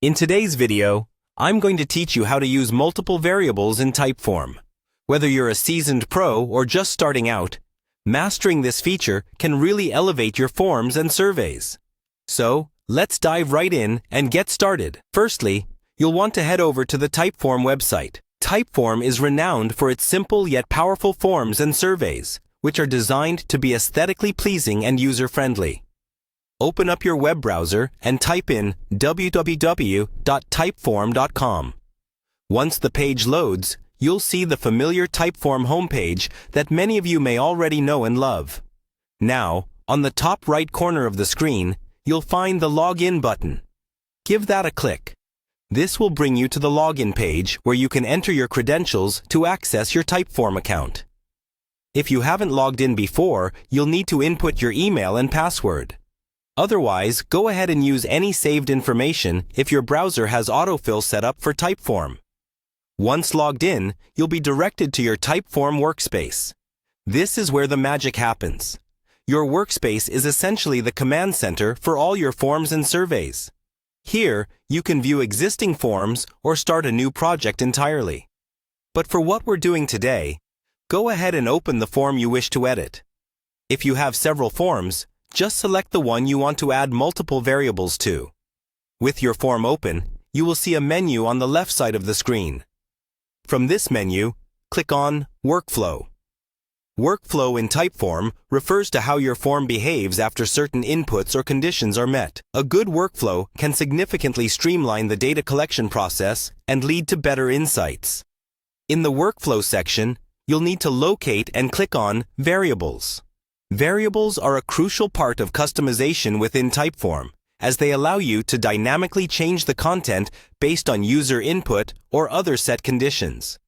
In today's video, I'm going to teach you how to use multiple variables in Typeform. Whether you're a seasoned pro or just starting out, mastering this feature can really elevate your forms and surveys. So, let's dive right in and get started. Firstly, you'll want to head over to the Typeform website. Typeform is renowned for its simple yet powerful forms and surveys, which are designed to be aesthetically pleasing and user-friendly. Open up your web browser and type in www.typeform.com. Once the page loads, you'll see the familiar Typeform homepage that many of you may already know and love. Now, on the top right corner of the screen, you'll find the Login button. Give that a click. This will bring you to the login page where you can enter your credentials to access your Typeform account. If you haven't logged in before, you'll need to input your email and password. Otherwise, go ahead and use any saved information if your browser has autofill set up for Typeform. Once logged in, you'll be directed to your Typeform workspace. This is where the magic happens. Your workspace is essentially the command center for all your forms and surveys. Here, you can view existing forms or start a new project entirely. But for what we're doing today, go ahead and open the form you wish to edit. If you have several forms, just select the one you want to add multiple variables to. With your form open, you will see a menu on the left side of the screen. From this menu, click on Workflow. Workflow in Typeform refers to how your form behaves after certain inputs or conditions are met. A good workflow can significantly streamline the data collection process and lead to better insights. In the Workflow section, you'll need to locate and click on Variables. Variables are a crucial part of customization within Typeform, as they allow you to dynamically change the content based on user input or other set conditions.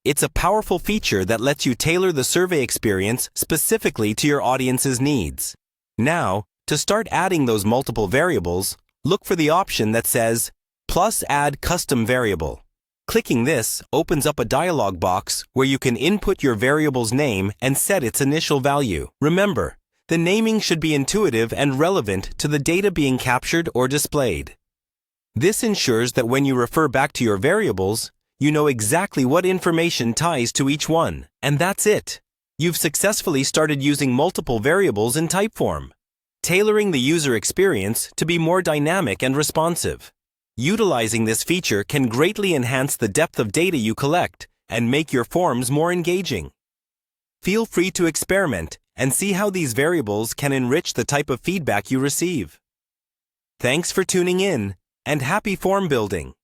It's a powerful feature that lets you tailor the survey experience specifically to your audience's needs. Now, to start adding those multiple variables, look for the option that says, Plus Add Custom Variable. Clicking this opens up a dialog box where you can input your variable's name and set its initial value. Remember, the naming should be intuitive and relevant to the data being captured or displayed. This ensures that when you refer back to your variables, you know exactly what information ties to each one. And that's it. You've successfully started using multiple variables in Typeform, tailoring the user experience to be more dynamic and responsive. Utilizing this feature can greatly enhance the depth of data you collect and make your forms more engaging. Feel free to experiment and see how these variables can enrich the type of feedback you receive. Thanks for tuning in, and happy form building!